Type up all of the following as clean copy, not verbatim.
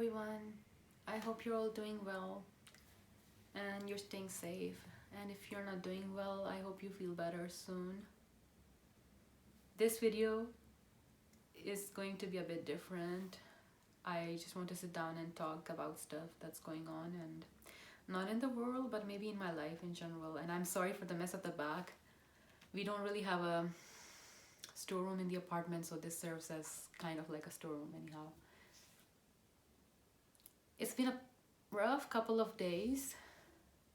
everyone. I hope you're all doing well and you're staying safe. And if you're not doing well, I hope you feel better soon. This video is going to be a bit different. I just want to sit down and talk about stuff that's going on and not in the world, but maybe in my life in general. And I'm sorry for the mess at the back. We don't really have a storeroom in the apartment, so this serves as kind of like a storeroom anyhow. It's been a rough couple of days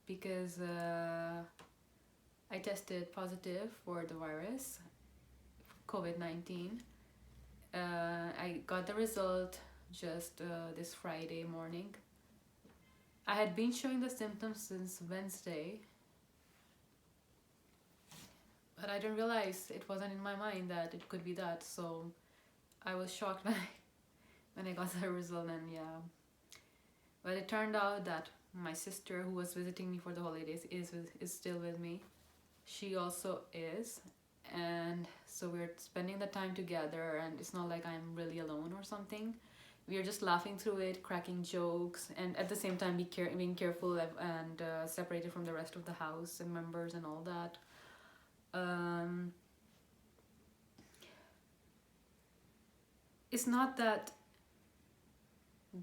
because I tested positive for the virus, COVID-19. I got the result just this Friday morning. I had been showing the symptoms since Wednesday, but I didn't realize it wasn't in my mind that it could be that, so I was shocked when I got the result. And yeah, but it turned out that my sister, who was visiting me for the holidays, is still with me. She also is, and so we're spending the time together, and it's not like I'm really alone or something. We are just laughing through it, cracking jokes, and at the same time being careful and separated from the rest of the house and members and all that. It's not that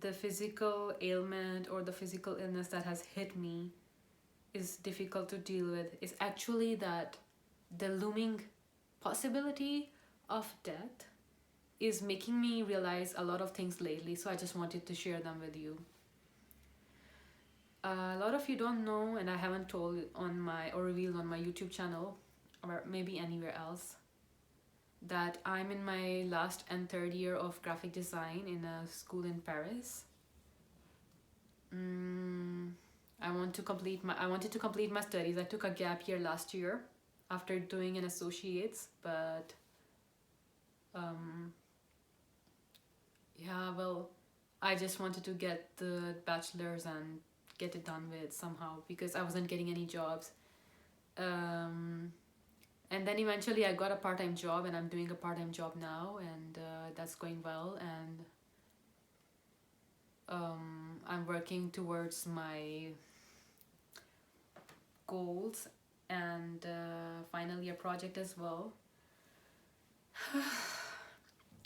the physical ailment or the physical illness that has hit me is difficult to deal with. It's actually that the looming possibility of death is making me realize a lot of things lately, so I just wanted to share them with you. A lot of you don't know, and I haven't told on my or revealed on my YouTube channel or maybe anywhere else, that I'm in my last and third year of graphic design in a school in Paris. I wanted to complete my studies. I took a gap year last year after doing an associate's, but yeah, well, I just wanted to get the bachelor's and get it done with somehow because I wasn't getting any jobs. And then eventually I got a part-time job, and I'm doing a part-time job now, and that's going well. And I'm working towards my goals and finally a project as well.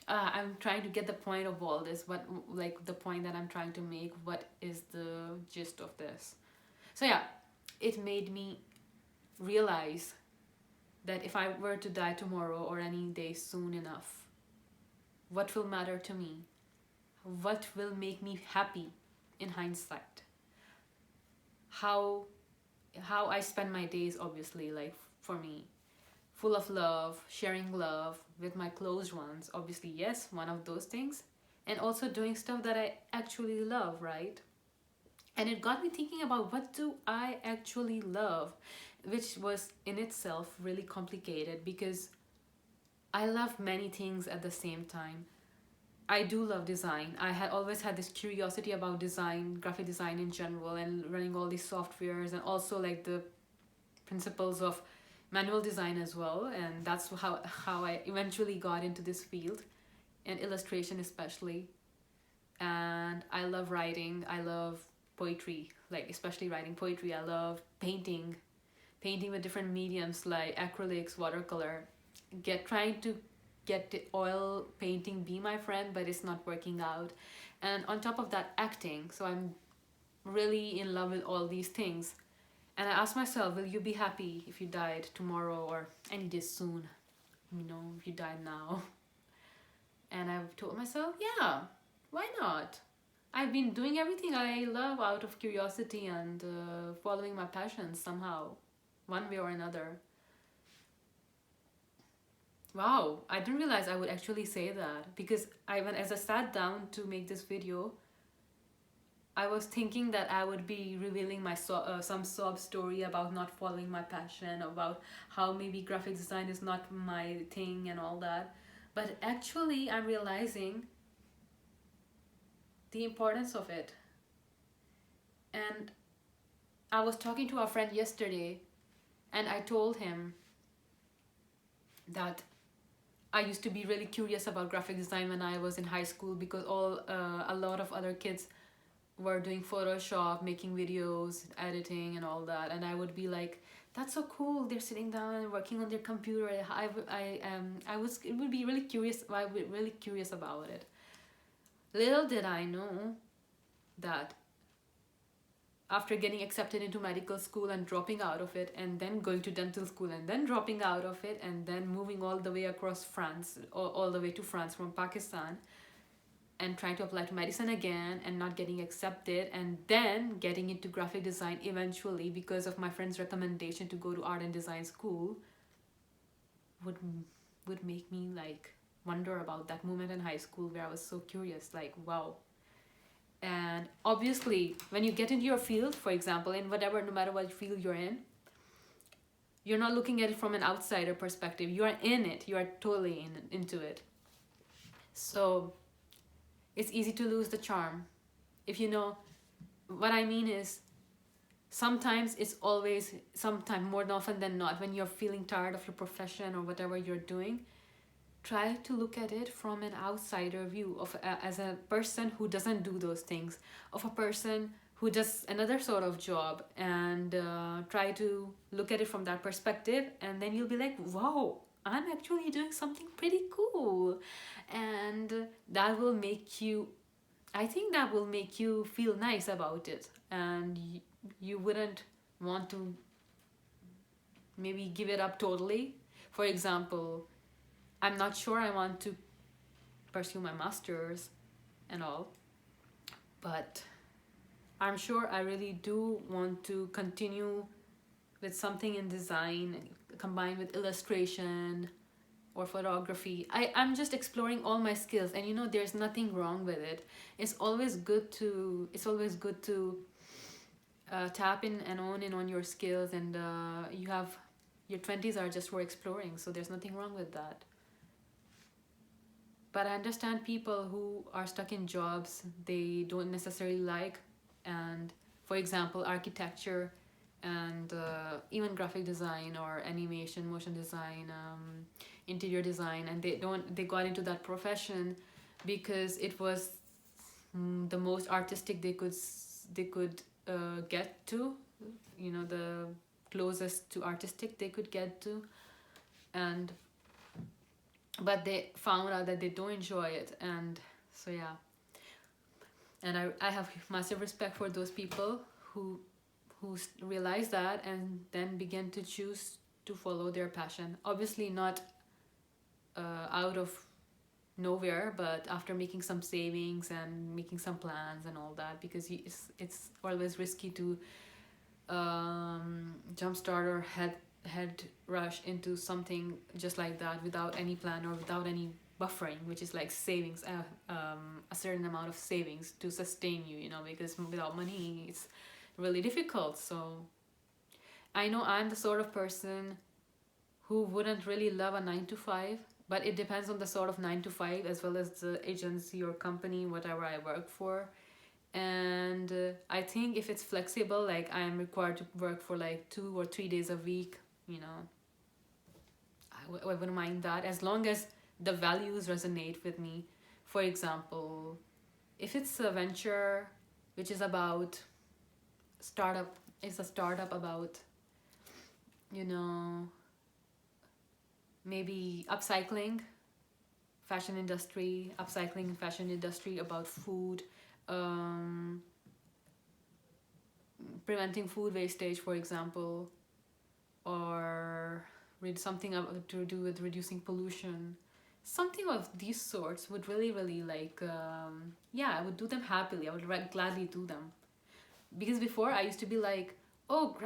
I'm trying to get the point of all this, the point that I'm trying to make, what is the gist of this. So yeah, it made me realize that if I were to die tomorrow or any day soon enough, what will matter to me? What will make me happy in hindsight? How I spend my days, obviously, like for me, full of love, sharing love with my close ones, obviously, yes, one of those things, and also doing stuff that I actually love, right? And it got me thinking about what do I actually love, which was in itself really complicated because I love many things at the same time. I do love design. I had always had this curiosity about design, graphic design in general, and running all these softwares, and also like the principles of manual design as well. And that's how I eventually got into this field, and illustration especially. And I love writing. I love poetry, like especially writing poetry. I love painting with different mediums like acrylics, watercolor. Trying to get the oil painting be my friend, but it's not working out. And on top of that, acting. So I'm really in love with all these things. And I asked myself, will you be happy if you died tomorrow or any day soon? If you died now. And I've told myself, yeah, why not? I've been doing everything I love out of curiosity and following my passions somehow, one way or another. Wow, I didn't realize I would actually say that because as I sat down to make this video, I was thinking that I would be revealing my some sob story about not following my passion, about how maybe graphic design is not my thing and all that. But actually, I'm realizing the importance of it. And I was talking to a friend yesterday, and I told him that I used to be really curious about graphic design when I was in high school, because a lot of other kids were doing Photoshop, making videos, editing, and all that, and I would be like, "That's so cool! They're sitting down and working on their computer." I was it would be really curious. I was really curious about it. Little did I know that after getting accepted into medical school and dropping out of it, and then going to dental school and then dropping out of it, and then moving all the way across France, all the way to France from Pakistan, and trying to apply to medicine again and not getting accepted, and then getting into graphic design eventually because of my friend's recommendation to go to art and design school, would would make me like wonder about that moment in high school where I was so curious, like, wow. And obviously when you get into your field, for example, in whatever, no matter what field you're in, you're not looking at it from an outsider perspective. You are in it, you are totally into it. So it's easy to lose the charm. If you know what I mean is, sometimes it's always, sometimes more often than not, when you're feeling tired of your profession or whatever you're doing, try to look at it from an outsider view of as a person who doesn't do those things, of a person who does another sort of job, and try to look at it from that perspective, and then you'll be like, wow, I'm actually doing something pretty cool. And that will make you, I think that will make you feel nice about it, and you wouldn't want to maybe give it up totally. For example, I'm not sure I want to pursue my master's and all, but I'm sure I really do want to continue with something in design combined with illustration or photography. I'm just exploring all my skills, and there's nothing wrong with it. It's always good to tap in and own in on your skills, and you have your 20s are just for exploring, so there's nothing wrong with that. But I understand people who are stuck in jobs they don't necessarily like, and for example, architecture and even graphic design or animation, motion design, interior design, and they got into that profession because it was the most artistic they could get to, the closest to artistic they could get to, and but they found out that they don't enjoy it, and so yeah. And I have massive respect for those people who realize that and then begin to choose to follow their passion, obviously not out of nowhere, but after making some savings and making some plans and all that, because it's always risky to jumpstart or head rush into something just like that without any plan or without any buffering, which is like savings, a certain amount of savings to sustain you, because without money it's really difficult. So I know I'm the sort of person who wouldn't really love a 9 to 5, but it depends on the sort of 9 to 5 as well as the agency or company, whatever I work for. And I think if it's flexible, like I am required to work for like 2 or 3 days a week, I wouldn't mind that, as long as the values resonate with me. For example, if it's a venture which is about startup, it's a startup about, maybe upcycling in fashion industry, about food, preventing food wastage, for example, or read something to do with reducing pollution, something of these sorts would really like, yeah, I would do them happily. I would gladly do them, because before I used to be like, oh,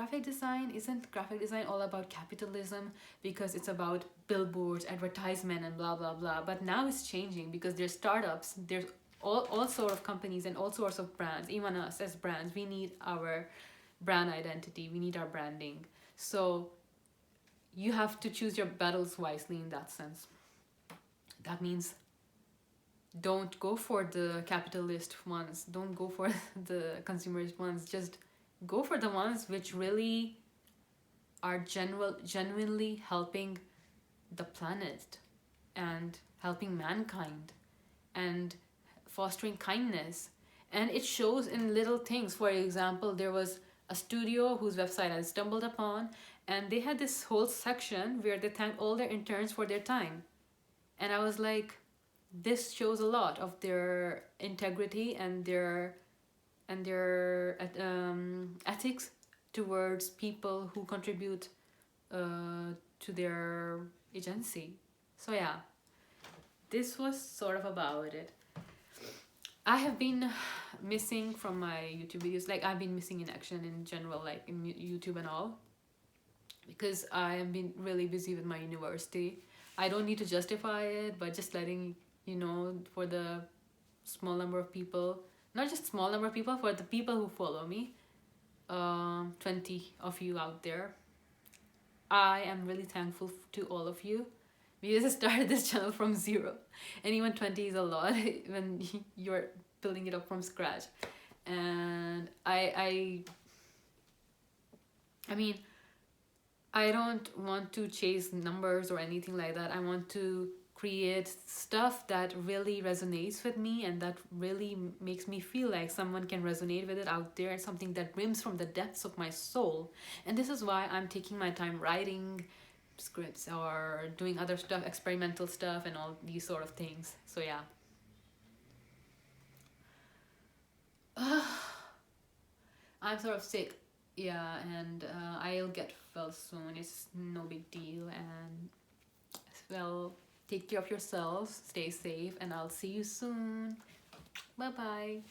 isn't graphic design all about capitalism, because it's about billboards, advertisement, and blah blah blah. But now it's changing, because there's startups, there's all sort of companies and all sorts of brands. Even us as brands, we need our brand identity, we need our branding. So you have to choose your battles wisely in that sense. That means don't go for the capitalist ones, don't go for the consumerist ones, just go for the ones which really are genuinely helping the planet and helping mankind and fostering kindness. And it shows in little things. For example, there was a studio whose website I stumbled upon, and they had this whole section where they thanked all their interns for their time. And I was like, this shows a lot of their integrity and their ethics towards people who contribute to their agency. So yeah, this was sort of about it. I have been missing from my YouTube videos, like I've been missing in action in general, like in YouTube and all, because I have been really busy with my university. I don't need to justify it, but just letting you know, for the small number of people, not just small number of people, for the people who follow me, 20 of you out there, I am really thankful to all of you, because I started this channel from zero, and even 20 is a lot when you're building it up from scratch. And I mean, I don't want to chase numbers or anything like that. I want to create stuff that really resonates with me and that really makes me feel like someone can resonate with it out there, and something that rims from the depths of my soul. And this is why I'm taking my time writing scripts or doing other stuff, experimental stuff, and all these sort of things. So yeah. I'm sort of sick. Yeah, and I'll get well soon. It's no big deal. And well, take care of yourselves, stay safe, and I'll see you soon. Bye bye.